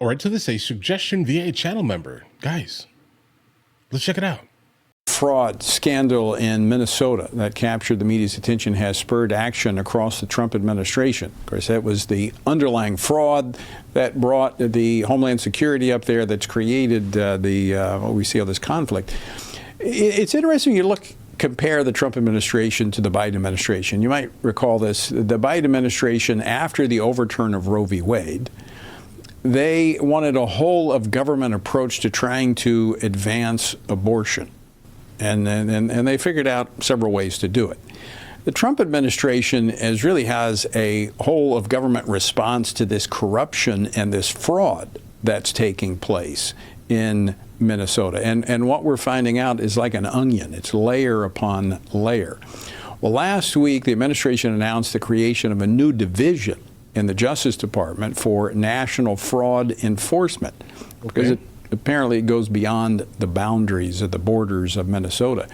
All right, so this is a suggestion via a channel member. Guys, let's check it out. Fraud scandal in Minnesota that captured the media's attention has spurred action across the Trump administration. Of course, that was the underlying fraud that brought the Homeland Security up there that's created what we see all this conflict. It's interesting you compare the Trump administration to the Biden administration. You might recall this. The Biden administration, after the overturn of Roe v. Wade, they wanted a whole of government approach to trying to advance abortion. And they figured out several ways to do it. The Trump administration really has a whole of government response to this corruption and this fraud that's taking place in Minnesota. And what we're finding out is like an onion. It's layer upon layer. Well, last week, the administration announced the creation of a new division in the Justice Department for national fraud enforcement. Because apparently it goes beyond the boundaries of the borders of Minnesota.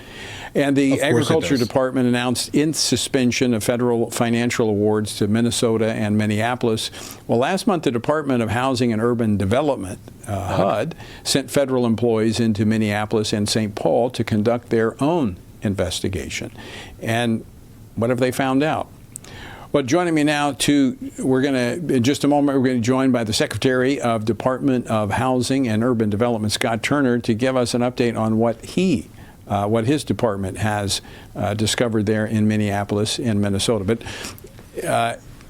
And the Agriculture Department announced its suspension of federal financial awards to Minnesota and Minneapolis. Well, last month, the Department of Housing and Urban Development, HUD, sent federal employees into Minneapolis and St. Paul to conduct their own investigation. And what have they found out? Well, joining me now in just a moment, we're going to be joined by the Secretary of Department of Housing and Urban Development, Scott Turner, to give us an update on what his department has discovered there in Minneapolis and Minnesota.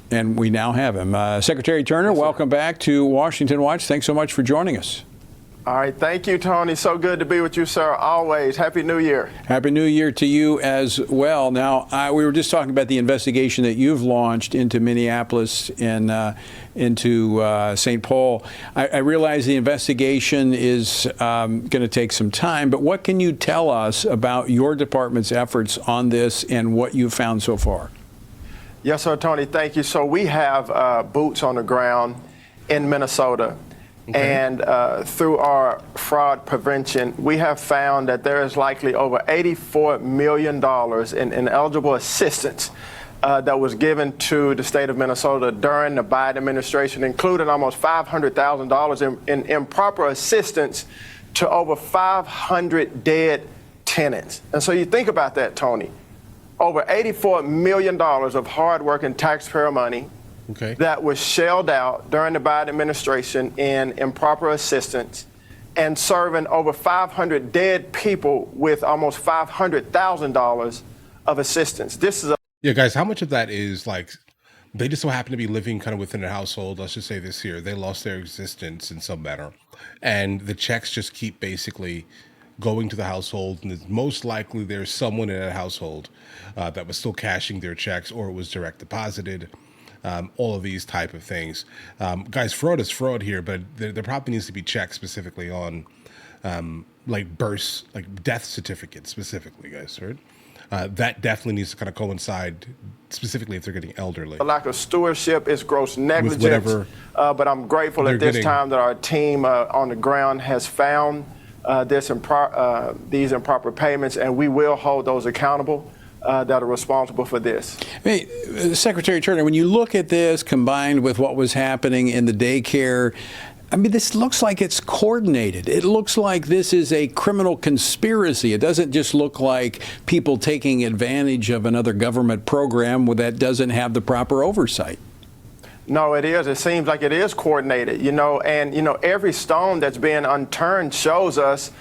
And we now have him. Secretary Turner, welcome back to Washington Watch. Thanks so much for joining us. All right. Thank you, Tony. So good to be with you, sir. Always. Happy New Year. Happy New Year to you as well. Now, we were just talking about the investigation that you've launched into Minneapolis and into St. Paul. I realize the investigation is going to take some time, but what can you tell us about your department's efforts on this and what you've found so far? Yes, sir, Tony. Thank you. So we have boots on the ground in Minnesota. Okay. And through our fraud prevention, we have found that there is likely over $84 million in eligible assistance that was given to the state of Minnesota during the Biden administration, including almost $500,000 in improper assistance to over 500 dead tenants. And so you think about that, Tony, over $84 million of hardworking taxpayer money that was shelled out during the Biden administration in improper assistance and serving over 500 dead people with almost $500,000 of assistance. Yeah, guys, how much of that is like they just so happen to be living kind of within a household? Let's just say this here. They lost their existence in some manner. And the checks just keep basically going to the household. And it's most likely there's someone in that household that was still cashing their checks, or it was direct deposited. All of these type of things. Guys, fraud is fraud here, but there probably needs to be checks specifically on like births, like death certificates specifically, guys, right? That definitely needs to kind of coincide specifically if they're getting elderly. The lack of stewardship is gross negligence, but I'm grateful at this time that our team on the ground has found these improper payments, and we will hold those accountable. That are responsible for this. Hey, Secretary Turner, when you look at this combined with what was happening in the daycare, I mean, this looks like it's coordinated. It looks like this is a criminal conspiracy. It doesn't just look like people taking advantage of another government program that doesn't have the proper oversight. No, it is. It seems like it is coordinated, and, every stone that's being unturned shows us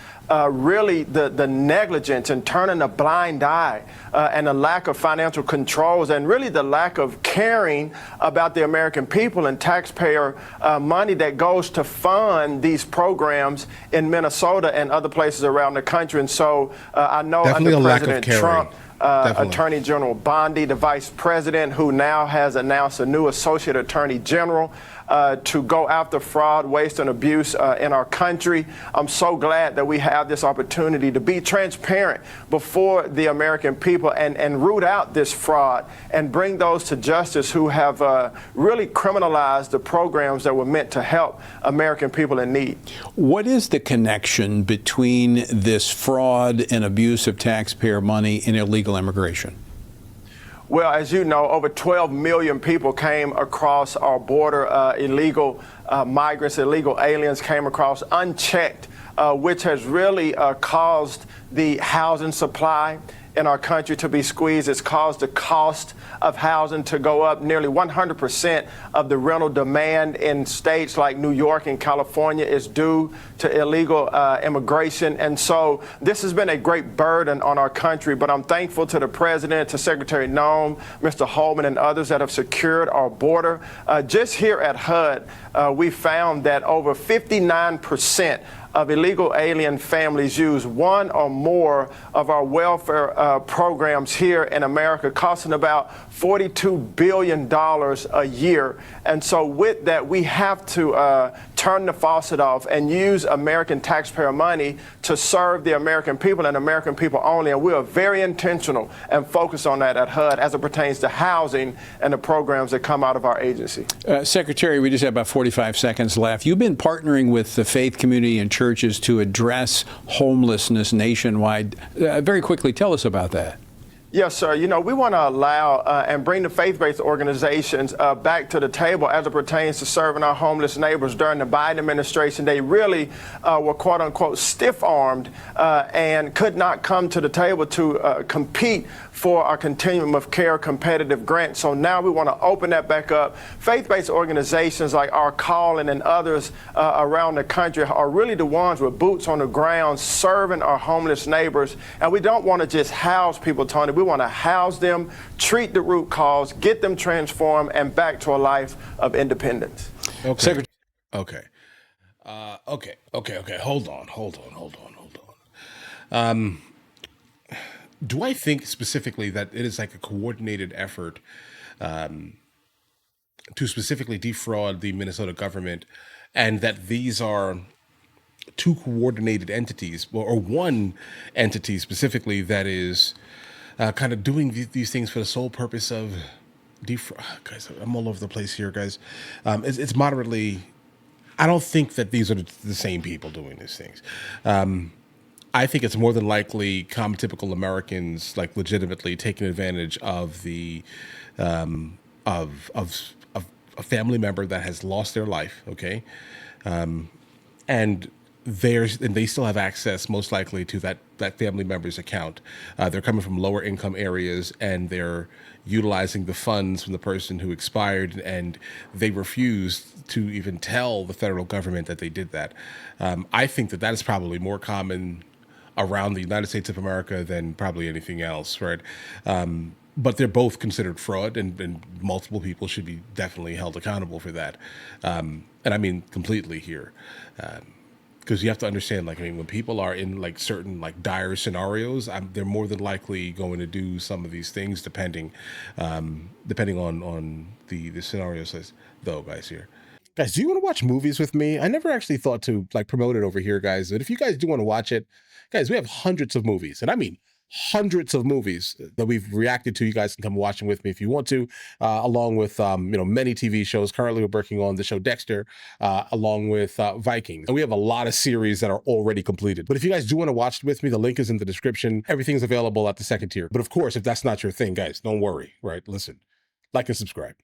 really the negligence and turning a blind eye and the lack of financial controls and really the lack of caring about the American people and taxpayer money that goes to fund these programs in Minnesota and other places around the country. And so I know definitely under a President lack of Trump, Definitely. Attorney General Bondi, the Vice President, who now has announced a new Associate Attorney General to go after fraud, waste, and abuse in our country. I'm so glad that we have this opportunity to be transparent before the American people and root out this fraud and bring those to justice who have really criminalized the programs that were meant to help American people in need. What is the connection between this fraud and abuse of taxpayer money and illegal immigration? Well, as you know, over 12 million people came across our border, illegal migrants, illegal aliens came across unchecked, which has really caused the housing supply in our country to be squeezed. It's caused the cost of housing to go up. Nearly 100% of the rental demand in states like New York and California is due to illegal immigration. And so this has been a great burden on our country, but I'm thankful to the President, to Secretary Noem, Mr. Holman, and others that have secured our border. Just here at HUD, we found that over 59% of illegal alien families use one or more of our welfare programs here in America, costing about $42 billion a year. And so with that, we have to turn the faucet off and use American taxpayer money to serve the American people and American people only. And we are very intentional and focused on that at HUD as it pertains to housing and the programs that come out of our agency. Secretary, we just have about 45 seconds left. You've been partnering with the faith community and churches to address homelessness nationwide. Very quickly, tell us about that. Yes, sir. You know, we want to allow and bring the faith-based organizations back to the table as it pertains to serving our homeless neighbors. During the Biden administration, they really were, quote unquote, stiff-armed and could not come to the table to compete for our continuum of care competitive grant. So now we want to open that back up. Faith-based organizations like our Calling and others around the country are really the ones with boots on the ground serving our homeless neighbors. And we don't want to just house people, Tony. We want to house them, treat the root cause, get them transformed, and back to a life of independence. Okay. Okay. Hold on. Do I think specifically that it is like a coordinated effort to specifically defraud the Minnesota government, and that these are two coordinated entities, or one entity specifically that is kind of doing these things for the sole purpose of guys, I'm all over the place here, guys. It's moderately. I don't think that these are the same people doing these things. I think it's more than likely common typical Americans, like legitimately taking advantage of the of a family member that has lost their life. Okay, and they still have access, most likely, to that family member's account. They're coming from lower income areas, and they're utilizing the funds from the person who expired, and they refused to even tell the federal government that they did that. I think that is probably more common around the United States of America than probably anything else, right? But they're both considered fraud, and multiple people should be definitely held accountable for that. And I mean completely here. Because you have to understand, like, I mean, when people are in like certain like dire scenarios, they're more than likely going to do some of these things, depending on the scenarios. Though, guys, here, guys, do you want to watch movies with me? I never actually thought to like promote it over here, guys. But if you guys do want to watch it, guys, we have hundreds of movies, and I mean hundreds of movies that we've reacted to. You guys can come watching with me if you want to, along with many TV shows. Currently we're working on the show Dexter, along with Vikings, and we have a lot of series that are already completed. But if you guys do want to watch it with me, the link is in the description. Everything's available at the second tier. But of course, if that's not your thing, guys, don't worry, right? Listen, like and subscribe.